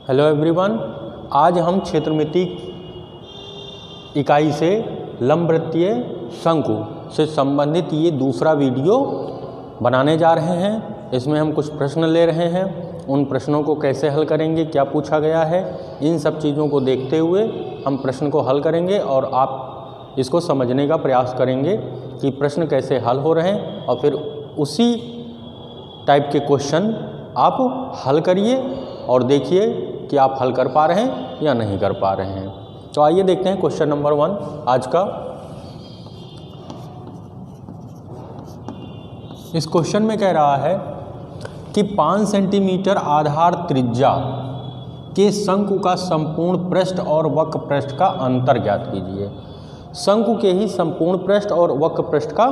Hello everyone, आज हम क्षेत्रमिति इकाई से लंबवृत्तीय शंकु से संबंधित ये दूसरा वीडियो बनाने जा रहे हैं। इसमें हम कुछ प्रश्न ले रहे हैं, उन प्रश्नों को कैसे हल करेंगे, क्या पूछा गया है, इन सब चीज़ों को देखते हुए हम प्रश्न को हल करेंगे और आप इसको समझने का प्रयास करेंगे कि प्रश्न कैसे हल हो रहे हैं और फिर उसी टाइप के क्वेश्चन आप हल करिए और देखिए कि आप हल कर पा रहे हैं या नहीं कर पा रहे हैं। तो आइए देखते हैं क्वेश्चन नंबर 1 आज का। इस क्वेश्चन में कह रहा है कि 5 सेंटीमीटर आधार त्रिज्या के शंकु का संपूर्ण पृष्ठ और वक्र पृष्ठ का अंतर ज्ञात कीजिए। शंकु के ही संपूर्ण पृष्ठ और वक्र पृष्ठ का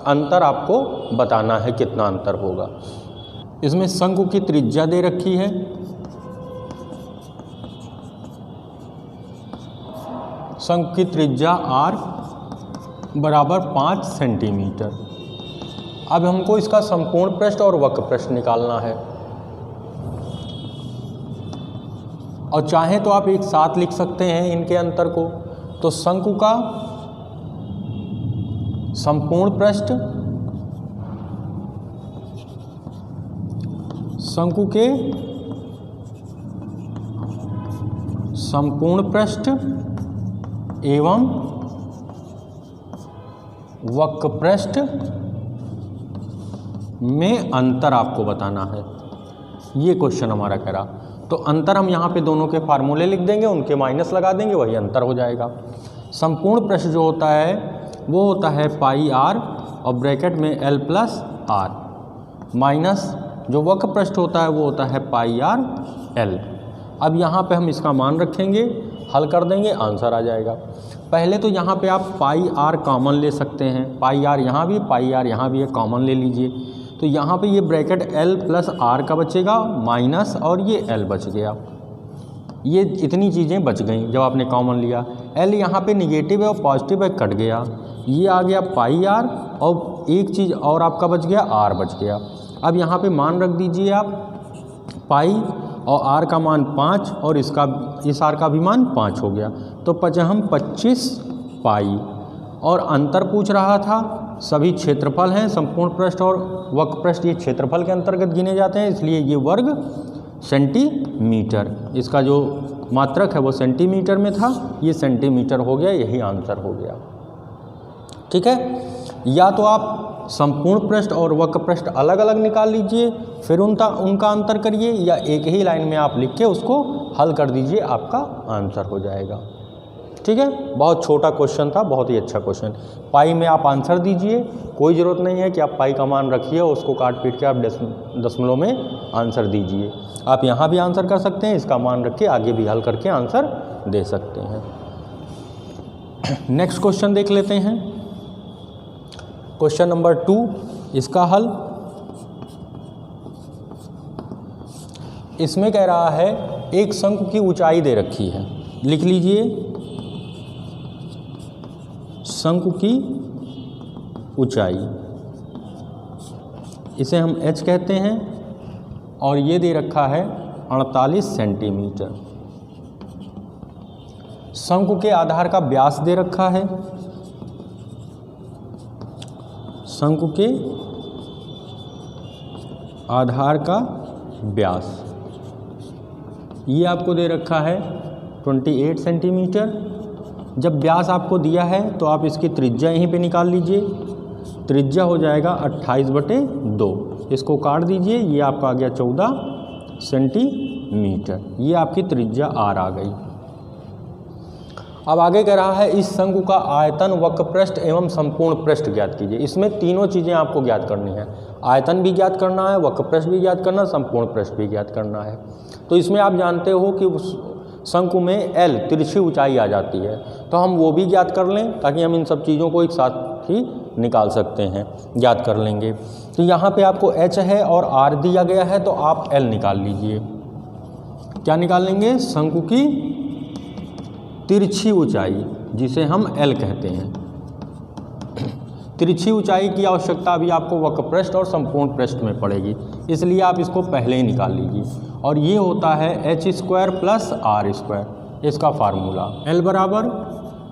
अंतर आपको बताना है, कितना अंतर होगा। इसमें शंकु की त्रिज्या दे रखी है, शंकु की त्रिज्या r बराबर 5 सेंटीमीटर। अब हमको इसका संपूर्ण पृष्ठ और वक्र पृष्ठ निकालना है और चाहे तो आप एक साथ लिख सकते हैं इनके अंतर को। तो शंकु का संपूर्ण पृष्ठ, शंकु के संपूर्ण पृष्ठ एवं वक्र पृष्ठ में अंतर आपको बताना है। ये क्वेश्चन हमारा कह रहा। तो अंतर हम यहाँ पे दोनों के फार्मूले लिख देंगे, उनके माइनस लगा देंगे, वही अंतर हो जाएगा। संपूर्ण पृष्ठ जो होता है वो होता है पाई r और ब्रैकेट में l प्लस r, माइनस जो वक्र पृष्ठ होता है वो होता है पाई r l। अब यहाँ पे हम इसका मान रखेंगे, हल कर देंगे, आंसर आ जाएगा। पहले तो यहाँ पे आप पाई r कॉमन ले सकते हैं, पाई r यहाँ भी, पाई r यहाँ भी है, कॉमन ले लीजिए। तो यहाँ पे ये ब्रैकेट l प्लस r का बचेगा माइनस और ये l बच गया। ये इतनी चीज़ें बच गई जब आपने कॉमन लिया। l यहाँ पे निगेटिव है और पॉजिटिव है, कट गया। ये आ गया पाई r और एक चीज़ और आपका बच गया, r बच गया। अब यहाँ पे मान रख दीजिए आप, पाई और r का मान 5 और इस r का भी मान 5 हो गया। तो 25 पाई। और अंतर पूछ रहा था, सभी क्षेत्रफल हैं, संपूर्ण पृष्ठ और वक्र पृष्ठ ये क्षेत्रफल के अंतर्गत गिने जाते हैं, इसलिए ये वर्ग सेंटीमीटर, इसका जो मात्रक है वो सेंटीमीटर में था, ये सेंटीमीटर हो गया, यही आंसर हो गया। ठीक है, या तो आप संपूर्ण पृष्ठ और वक्र पृष्ठ अलग अलग निकाल लीजिए, फिर उनका अंतर करिए, या एक ही लाइन में आप लिख के उसको हल कर दीजिए, आपका आंसर हो जाएगा। ठीक है, बहुत छोटा क्वेश्चन था, बहुत ही अच्छा क्वेश्चन। पाई में आप आंसर दीजिए, कोई ज़रूरत नहीं है कि आप पाई का मान रखिए और उसको काट पीट के आप दशमलव में आंसर दीजिए। आप यहाँ भी आंसर कर सकते हैं, इसका मान रख के आगे भी हल करके आंसर दे सकते हैं। नेक्स्ट क्वेश्चन देख लेते हैं, क्वेश्चन नंबर 2, इसका हल। इसमें कह रहा है एक शंकु की ऊंचाई दे रखी है, लिख लीजिए शंकु की ऊंचाई, इसे हम h कहते हैं, और ये दे रखा है 48 सेंटीमीटर। शंकु के आधार का व्यास दे रखा है, शंकु के आधार का व्यास ये आपको दे रखा है 28 सेंटीमीटर। जब व्यास आपको दिया है तो आप इसकी त्रिज्या यहीं पे निकाल लीजिए, त्रिज्या हो जाएगा 28/2, इसको काट दीजिए, ये आपका आ गया 14 सेंटीमीटर, ये आपकी त्रिज्या r आ गई। अब आगे कह रहा है इस शंकु का आयतन, वक्र पृष्ठ एवं संपूर्ण पृष्ठ ज्ञात कीजिए। इसमें तीनों चीज़ें आपको ज्ञात करनी है, आयतन भी ज्ञात करना है, वक्र पृष्ठ भी ज्ञात करना, संपूर्ण पृष्ठ भी ज्ञात करना है। तो इसमें आप जानते हो कि शंकु में l तिरछी ऊंचाई आ जाती है, तो हम वो भी ज्ञात कर लें ताकि हम इन सब चीज़ों को एक साथ ही निकाल सकते हैं, ज्ञात कर लेंगे। तो यहाँ पे आपको h है और r दिया गया है, तो आप l निकाल लीजिए। क्या निकाल लेंगे? शंकु की तिरछी ऊंचाई, जिसे हम l कहते हैं। तिरछी ऊंचाई की आवश्यकता भी आपको वक्र पृष्ठ और संपूर्ण पृष्ठ में पड़ेगी, इसलिए आप इसको पहले ही निकाल लीजिए। और ये होता है h² + r², इसका फार्मूला L बराबर,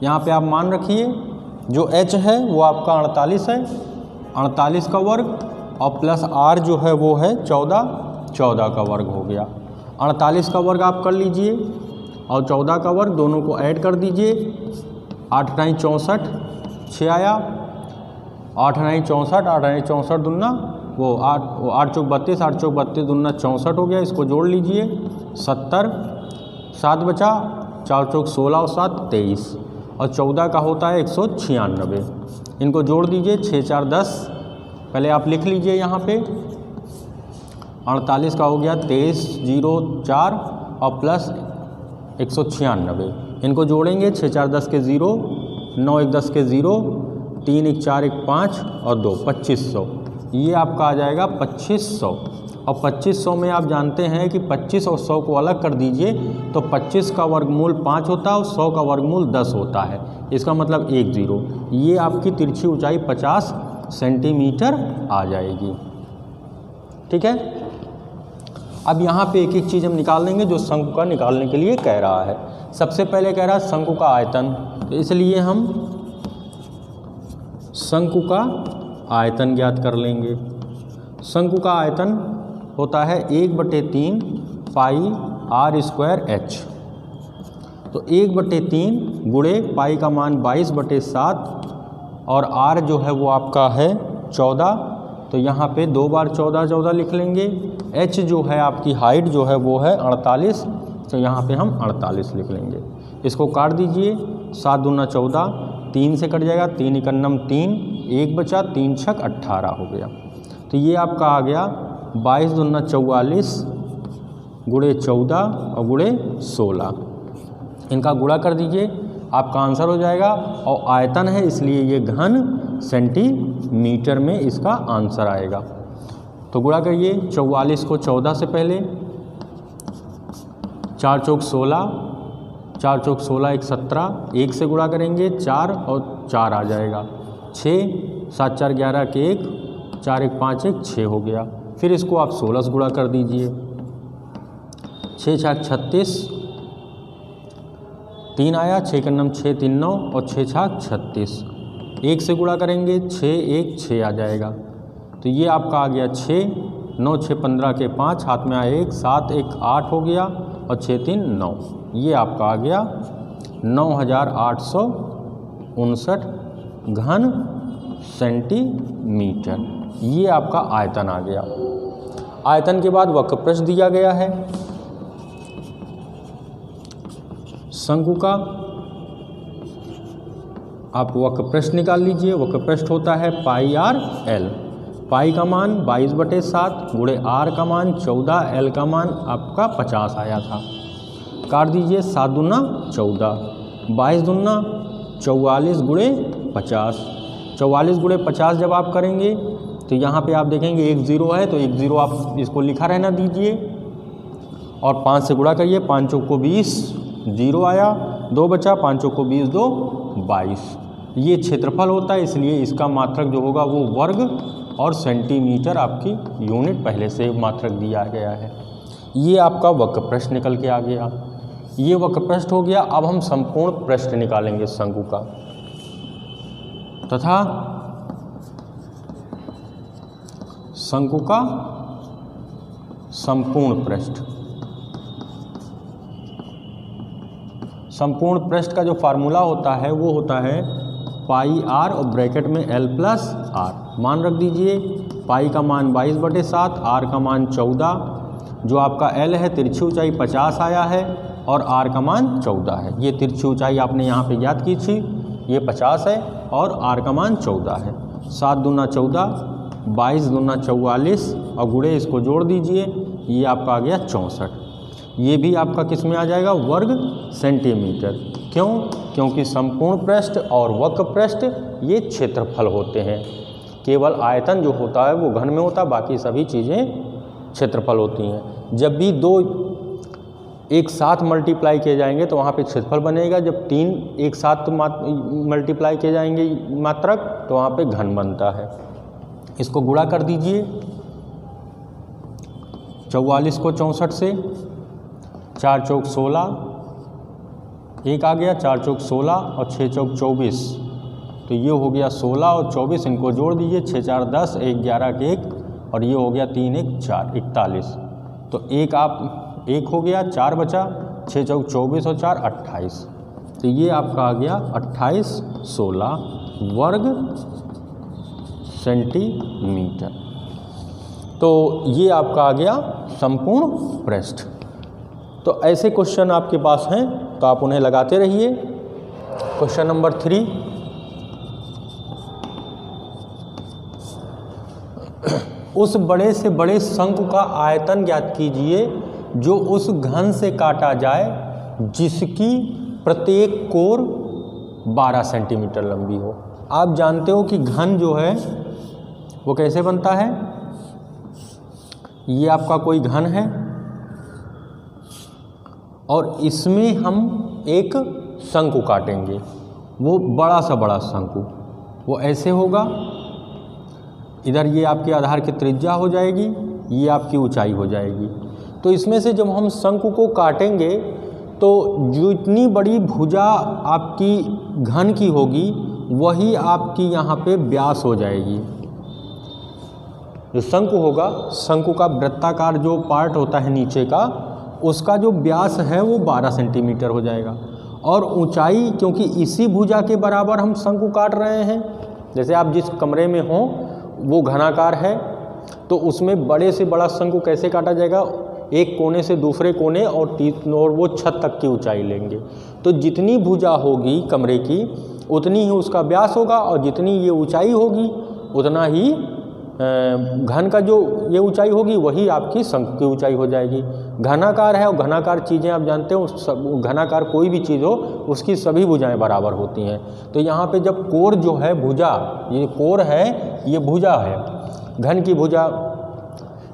यहाँ पे आप मान रखिए जो h है वो आपका 48 है, 48 का वर्ग, और प्लस r जो है वो है 14, 14 का वर्ग हो गया। 48 का वर्ग आप कर लीजिए और 14 का वर्ग, दोनों को ऐड कर दीजिए। 8 9 64, 6 आया, 8 9 64, 8 9 64 दूना वो 8 चौक 32, 8 चौक 32 दूना 64 हो गया, इसको जोड़ लीजिए। 70, 7 बचा, 4 चौक 16 और 7 23, और 14 का होता है 196, इनको जोड़ दीजिए। 6 4 10, पहले आप लिख लीजिए यहाँ पे। 48 का हो गया 23 0 4 और प्लस 196, इनको जोड़ेंगे। 6 4 10 के 0, 9 1 10 के 0, 3 1 4 1 5 और 2 2500, ये आपका आ जाएगा 2500। और 2500 में आप जानते हैं कि 25 और 100 को अलग कर दीजिए तो 25 का वर्गमूल 5 होता है और 100 का वर्गमूल 10 होता है, इसका मतलब 1 0। ये आपकी तिरछी ऊंचाई 50 सेंटीमीटर आ जाएगी। ठीक है, अब यहाँ पे एक एक चीज़ हम निकाल लेंगे जो शंकु का निकालने के लिए कह रहा है। सबसे पहले कह रहा है शंकु का आयतन, तो इसलिए हम शंकु का आयतन ज्ञात कर लेंगे। शंकु का आयतन होता है 1/3 पाई r² h, तो 1/3 गुणे पाई का मान 22/7 और r जो है वो आपका है 14, तो यहाँ पे 2 बार 14 14 लिख लेंगे। h जो है आपकी हाइट जो है वो है 48, तो यहाँ पे हम 48 लिख लेंगे। इसको काट दीजिए, 7 दूना 14, 3 से कट जाएगा, 3 इकन्नम 3, 1 बचा, 3 छक 18 हो गया। तो ये आपका आ गया 22 दूना 44 गुणे 14 और गुणे 16, इनका गुणा कर दीजिए, आपका आंसर हो जाएगा। और आयतन है इसलिए ये घन सेंटीमीटर में इसका आंसर आएगा। तो गुणा करिए 44 को 14 से पहले, 4 चौक 16, 4 चौक 16 1 17, 1 से गुणा करेंगे 4 और 4 आ जाएगा, 6 7 4 11 के 1, 4 1 5 1 6 हो गया। फिर इसको आप 16 से गुणा कर दीजिए, 6 6 36, 3 आया, 6 का नम 6 3 9 और 6 6 36, 1 से गुणा करेंगे 6 1 6 आ जाएगा। तो ये आपका आ गया 6, 9 6 15 के 5, हाथ में आया 1, 7 1 8 हो गया और 6 3 9, ये आपका आ गया 9859 घन सेंटीमीटर, ये आपका आयतन आ गया। आयतन के बाद वक्र पृष्ठ दिया गया है शंकु का, आप वक्र पृष्ठ निकाल लीजिए। वक्र पृष्ठ होता है पाई r l, पाई का मान 22/7 गुणे r का मान 14, l का मान आपका 50 आया था। काट दीजिए, 7 दूना 14, 22 दूना 44 गुणे 50, 44 गुणे 50 जब आप करेंगे तो यहाँ पे आप देखेंगे 1 0 है, तो 1 0 आप इसको लिखा रहना दीजिए और 5 से गुणा करिए, 5 चौक को 20, 0 आया, 2 बचा, 5 चौक को 20 2 22, ये क्षेत्रफल होता है, इसलिए इसका मात्रक जो होगा वो वर्ग और सेंटीमीटर आपकी यूनिट पहले से मात्रक दिया गया है। ये आपका वक्र पृष्ठ निकल के आ गया, ये वक्र पृष्ठ हो गया। अब हम संपूर्ण पृष्ठ निकालेंगे शंकु का, तथा शंकु का संपूर्ण पृष्ठ। संपूर्ण पृष्ठ का जो फार्मूला होता है वो होता है पाई r और ब्रैकेट में l प्लस r, मान रख दीजिए। पाई का मान 22/7, r का मान 14, जो आपका l है तिरछी ऊंचाई 50 आया है और r का मान 14 है। ये तिरछी ऊंचाई आपने यहाँ पे ज्ञात की थी, ये 50 है और r का मान 14 है। 7 दूना 14, 22 दूना 44 और गुणे इसको जोड़ दीजिए, ये आपका आ गया 64। ये भी आपका किस में आ जाएगा, वर्ग सेंटीमीटर। क्यों? क्योंकि संपूर्ण पृष्ठ और वक्र पृष्ठ ये क्षेत्रफल होते हैं, केवल आयतन जो होता है वो घन में होता है, बाकी सभी चीज़ें क्षेत्रफल होती हैं। जब भी दो एक साथ मल्टीप्लाई किए जाएंगे तो वहाँ पे क्षेत्रफल बनेगा। जब 3 एक साथ मल्टीप्लाई किए जाएंगे मात्रक तो वहाँ पे घन बनता है। इसको गुणा कर दीजिए, 44 को 64 से, 4 चौक 16, एक आ गया, 4 चौक 16 और 6 चौक 24, तो ये हो गया 16 और 24, इनको जोड़ दीजिए, 6 4 10, 1 11 के 1 और ये हो गया 3 1 4 41, तो एक हो गया, 4 बचा, 6 चौक 24 और 4 28, तो ये आपका आ गया 2816 वर्ग सेंटीमीटर। तो ये आपका आ गया संपूर्ण पृष्ठ। तो ऐसे क्वेश्चन आपके पास हैं तो आप उन्हें लगाते रहिए। क्वेश्चन नंबर 3, उस बड़े से बड़े शंकु का आयतन ज्ञात कीजिए जो उस घन से काटा जाए जिसकी प्रत्येक कोर 12 सेंटीमीटर लंबी हो। आप जानते हो कि घन जो है वो कैसे बनता है। ये आपका कोई घन है और इसमें हम एक शंकु काटेंगे, वो बड़ा सा बड़ा शंकु, वो ऐसे होगा। इधर ये आपके आधार की त्रिज्या हो जाएगी, ये आपकी ऊंचाई हो जाएगी। तो इसमें से जब हम शंकु को काटेंगे तो जो इतनी बड़ी भुजा आपकी घन की होगी वही आपकी यहाँ पे व्यास हो जाएगी। जो शंकु होगा, शंकु का वृत्ताकार जो पार्ट होता है नीचे का, उसका जो व्यास है वो 12 सेंटीमीटर हो जाएगा। और ऊंचाई, क्योंकि इसी भुजा के बराबर हम शंकु काट रहे हैं, जैसे आप जिस कमरे में हों वो घनाकार है तो उसमें बड़े से बड़ा शंकु कैसे काटा जाएगा, एक कोने से दूसरे कोने और वो छत तक की ऊंचाई लेंगे। तो जितनी भुजा होगी कमरे की उतनी ही उसका व्यास होगा और जितनी ये ऊंचाई होगी उतना ही घन का जो ये ऊंचाई होगी वही आपकी शंकु की ऊंचाई हो जाएगी। घनाकार है और घनाकार चीज़ें आप जानते हो, घनाकार कोई भी चीज़ हो उसकी सभी भुजाएं बराबर होती हैं। तो यहाँ पे जब कोर जो है भुजा, ये कोर है, ये भुजा है, घन की भुजा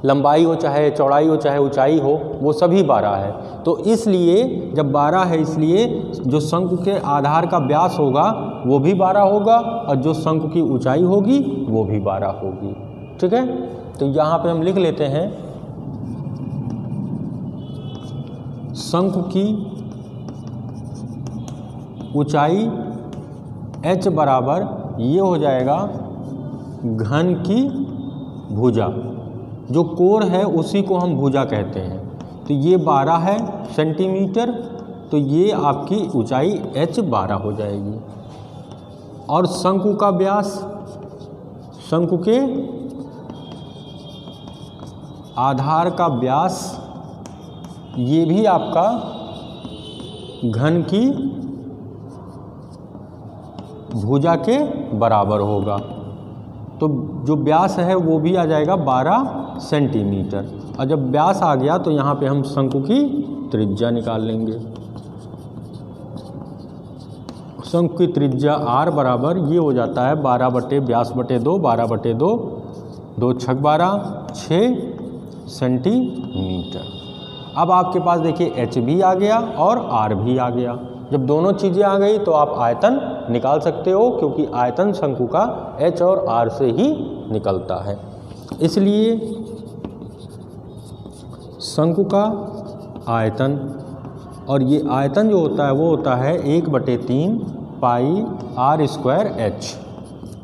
लंबाई हो चाहे चौड़ाई हो चाहे ऊंचाई हो वो सभी 12 है। तो इसलिए जब 12 है इसलिए जो शंकु के आधार का व्यास होगा वो भी 12 होगा और जो शंकु की ऊंचाई होगी वो भी 12 होगी। ठीक है, तो यहाँ पे हम लिख लेते हैं शंकु की ऊंचाई h बराबर ये हो जाएगा घन की भुजा, जो कोर है उसी को हम भुजा कहते हैं। तो ये 12 है सेंटीमीटर, तो ये आपकी ऊंचाई h 12 हो जाएगी। और शंकु का व्यास, शंकु के आधार का व्यास ये भी आपका घन की भुजा के बराबर होगा। तो जो व्यास है वो भी आ जाएगा 12 सेंटीमीटर। और जब व्यास आ गया तो यहाँ पे हम शंकु की त्रिज्या निकाल लेंगे। शंकु की त्रिज्या r बराबर ये हो जाता है 12 बटे व्यास बटे 2, 12 बटे 2, 2 छक 12, 6 सेंटीमीटर। अब आपके पास देखिए h भी आ गया और r भी आ गया। जब दोनों चीज़ें आ गई तो आप आयतन निकाल सकते हो, क्योंकि आयतन शंकु का h और r से ही निकलता है। इसलिए शंकु का आयतन, और ये आयतन जो होता है वो होता है 1/3 पाई r स्क्वायर h।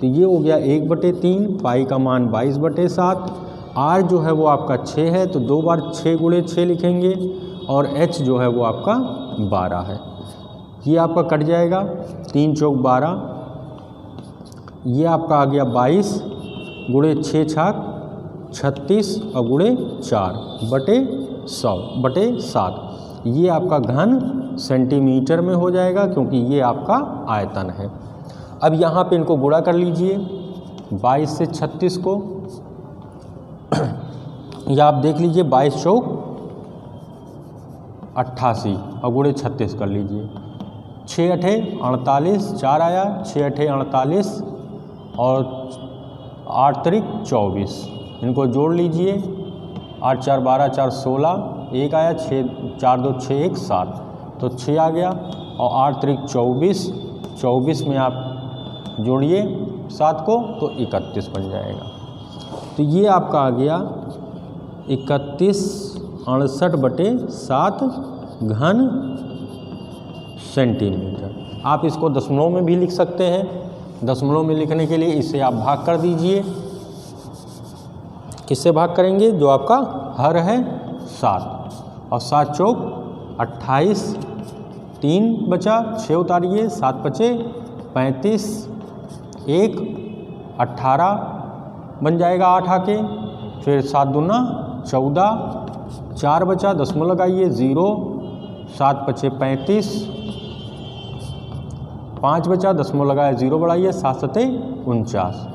तो ये हो गया 1/3, पाई का मान 22/7, r जो है वो आपका 6 है तो 2 बार 6 × 6 लिखेंगे और h जो है वो आपका 12 है। ये आपका कट जाएगा, 3 चौक 12, ये आपका आ गया 22 × 6 छाक 36 और × 4 बटे 100 बटे 7। ये आपका घन सेंटीमीटर में हो जाएगा क्योंकि ये आपका आयतन है। अब यहाँ पे इनको गुणा कर लीजिए 22 से 36 को, या आप देख लीजिए 22 चौक 88 और × 36 कर लीजिए, 6 अठे 48, 4 आया, 6 अठे 48 और 8 त्रिक 24, इनको जोड़ लीजिए, 8 4 12 4 16, 1 आया, 6 4 2 6 1 7, तो 6 आ गया और 8 3 24, 24 में आप जोड़िए 7 को तो 31 बन जाएगा। तो ये आपका आ गया 3168/7 घन सेंटीमीटर। आप इसको दशमलव में भी लिख सकते हैं। दशमलव में लिखने के लिए इसे आप भाग कर दीजिए। किससे भाग करेंगे? जो आपका हर है 7, और 7 चौक 28, 3 बचा, 6 उतारिए, 7 बचे 35, 1 18 बन जाएगा 8 आके, फिर 7 दूना 14, 4 बचा, दशमलव लगाइए 0, 7 बचे 35, 5 बचा, दशमलव लगाया 0 बढ़ाइए, 7 7 49।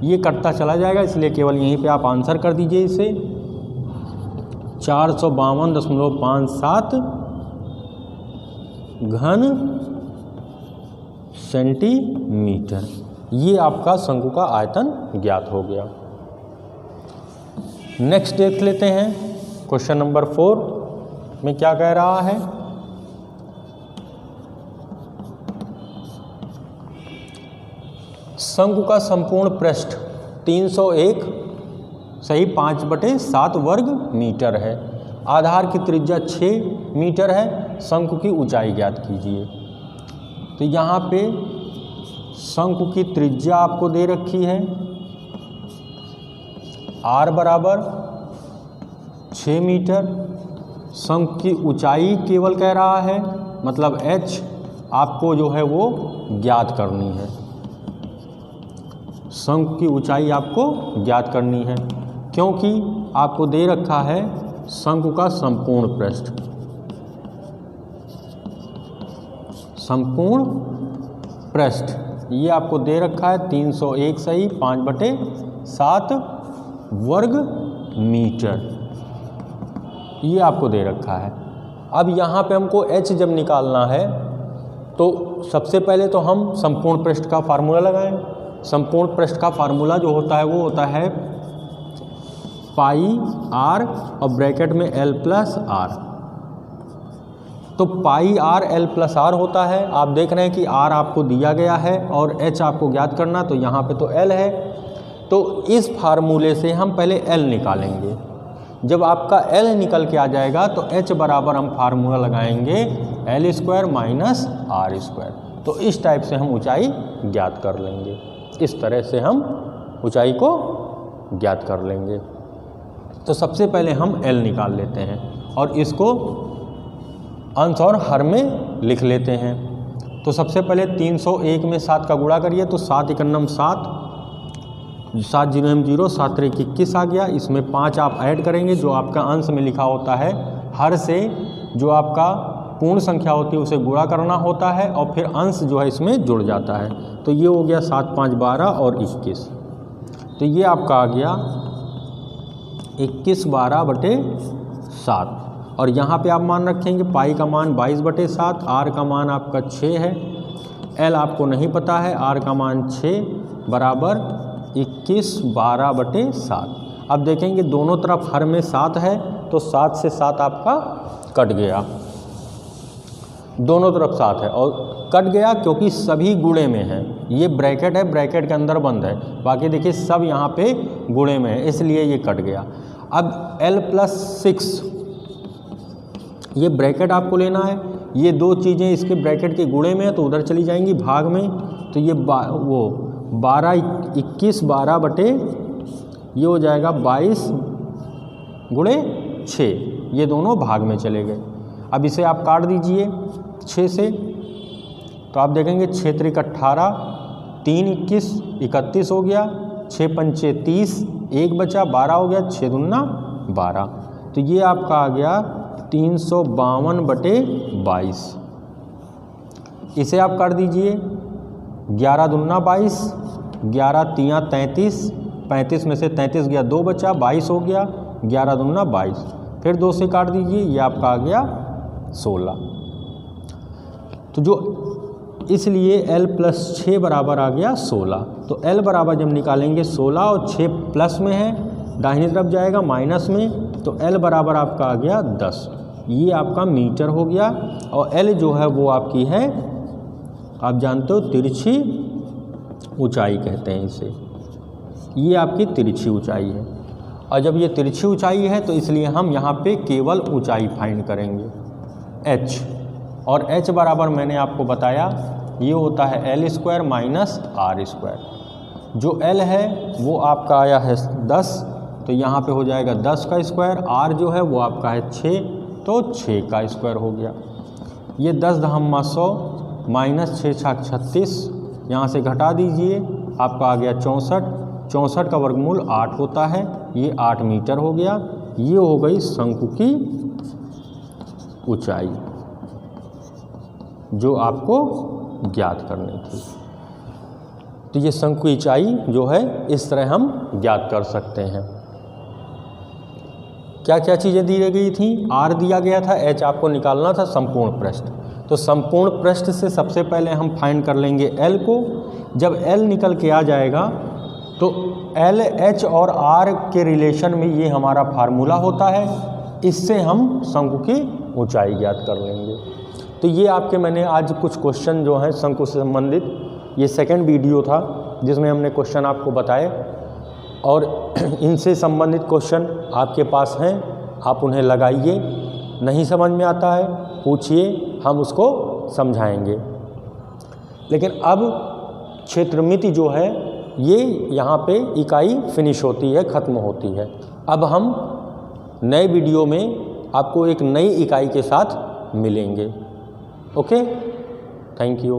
ये कटता चला जाएगा, इसलिए केवल यहीं पे आप आंसर कर दीजिए इसे 452.57 घन सेंटीमीटर। ये आपका शंकु का आयतन ज्ञात हो गया। नेक्स्ट देख लेते हैं क्वेश्चन नंबर 4 में क्या कह रहा है। शंकु का संपूर्ण पृष्ठ 301 सही 5/7 वर्ग मीटर है। आधार की त्रिज्या 6 मीटर है। शंकु की ऊंचाई ज्ञात कीजिए। तो यहाँ पे शंकु की त्रिज्या आपको दे रखी है r बराबर 6 मीटर। शंकु की ऊंचाई केवल कह रहा है, मतलब h आपको जो है वो ज्ञात करनी है। शंकु की ऊंचाई आपको ज्ञात करनी है, क्योंकि आपको दे रखा है शंकु का संपूर्ण पृष्ठ। संपूर्ण पृष्ठ ये आपको दे रखा है 301 सही 5/7 वर्ग मीटर, ये आपको दे रखा है। अब यहाँ पे हमको h जब निकालना है तो सबसे पहले तो हम संपूर्ण पृष्ठ का फार्मूला लगाएं। संपूर्ण पृष्ठ का फार्मूला जो होता है वो होता है पाई r और ब्रैकेट में l प्लस r। तो पाई r l प्लस r होता है। आप देख रहे हैं कि r आपको दिया गया है और h आपको ज्ञात करना, तो यहाँ पे तो l है। तो इस फार्मूले से हम पहले l निकालेंगे। जब आपका l निकल के आ जाएगा तो h बराबर हम फार्मूला लगाएंगे l² माइनस r²। तो इस टाइप से हम ऊंचाई ज्ञात कर लेंगे। इस तरह से हम ऊंचाई को ज्ञात कर लेंगे। तो सबसे पहले हम l निकाल लेते हैं और इसको अंश और हर में लिख लेते हैं। तो सबसे पहले 301 में 7 का गुणा करिए, तो 7 एकन्नम 7, 7 0 0, 7 3 21 आ गया। इसमें 5 आप ऐड करेंगे जो आपका अंश में लिखा होता है। हर से जो आपका पूर्ण संख्या होती है उसे गुणा करना होता है और फिर अंश जो है इसमें जुड़ जाता है। तो ये हो गया 7 5 12 और 21। तो ये आपका आ गया 21/12/7। और यहाँ पे आप मान रखेंगे पाई का मान 22/7, r का मान आपका 6 है, l आपको नहीं पता है, r का मान 6 बराबर 21/12/7। अब देखेंगे दोनों तरफ हर में 7 है, तो 7 से 7 आपका कट गया। दोनों तरफ 7 है और कट गया क्योंकि सभी गुणे में है। ये ब्रैकेट है, ब्रैकेट के अंदर बंद है, बाकी देखिए सब यहाँ पे गुणे में है, इसलिए ये कट गया। अब l प्लस 6 ये ब्रैकेट आपको लेना है। ये दो चीज़ें इसके ब्रैकेट के गुणे में है तो उधर चली जाएंगी भाग में। तो ये वो 12 21 12 बटे ये हो जाएगा 22 गुणे 6, ये दोनों भाग में चले गए। अब इसे आप काट दीजिए 6 से, तो आप देखेंगे 6 3 18, 3 21 31 हो गया, 6 5 30, 1 बचा 12 हो गया, 6 दूना 12। तो ये आपका आ गया 352/22। इसे आप काट दीजिए 11 दूना 22, 11 3 33, 35 में से 33 गया 2 बचा 22 हो गया, 11 दूना 22। फिर 2 से काट दीजिए, ये आपका आ गया 16। तो जो इसलिए l प्लस 6 बराबर आ गया 16। तो l बराबर जब निकालेंगे 16 और 6 प्लस में है, दाहिनी तरफ जाएगा माइनस में, तो L बराबर आपका आ गया 10, ये आपका मीटर हो गया। और L जो है वो आपकी है, आप जानते हो, तिरछी ऊंचाई कहते हैं इसे, ये आपकी तिरछी ऊंचाई है। और जब ये तिरछी ऊंचाई है तो इसलिए हम यहाँ पे केवल ऊंचाई फाइंड करेंगे h, और h बराबर मैंने आपको बताया ये होता है L² माइनस R²। जो L है वो आपका आया है 10, तो यहाँ पे हो जाएगा 10 का स्क्वायर। R जो है वो आपका है 6, तो 6 का स्क्वायर हो गया। ये 10 दहम्मा 100 माइनस 6 छाक 36, यहाँ से घटा दीजिए, आपका आ गया 64। 64 का वर्गमूल 8 होता है, ये 8 मीटर हो गया। ये हो गई शंकु की ऊंचाई जो आपको ज्ञात करनी थी। तो ये शंकु की ऊंचाई जो है इस तरह हम ज्ञात कर सकते हैं। क्या क्या चीज़ें दी गई थी? R दिया गया था, H आपको निकालना था संपूर्ण पृष्ठ। तो संपूर्ण पृष्ठ से सबसे पहले हम फाइंड कर लेंगे L को। जब L निकल के आ जाएगा तो L, H और R के रिलेशन में ये हमारा फार्मूला होता है, इससे हम शंकु की ऊंचाई ज्ञात कर लेंगे। तो ये आपके मैंने आज कुछ क्वेश्चन जो हैं शंकु से संबंधित, ये सेकंड वीडियो था जिसमें हमने क्वेश्चन आपको बताए, और इनसे संबंधित क्वेश्चन आपके पास हैं, आप उन्हें लगाइए। नहीं समझ में आता है पूछिए, हम उसको समझाएंगे। लेकिन अब क्षेत्रमिति जो है ये यहाँ पे इकाई फिनिश होती है, ख़त्म होती है। अब हम नए वीडियो में आपको एक नई इकाई के साथ मिलेंगे। Okay, thank you.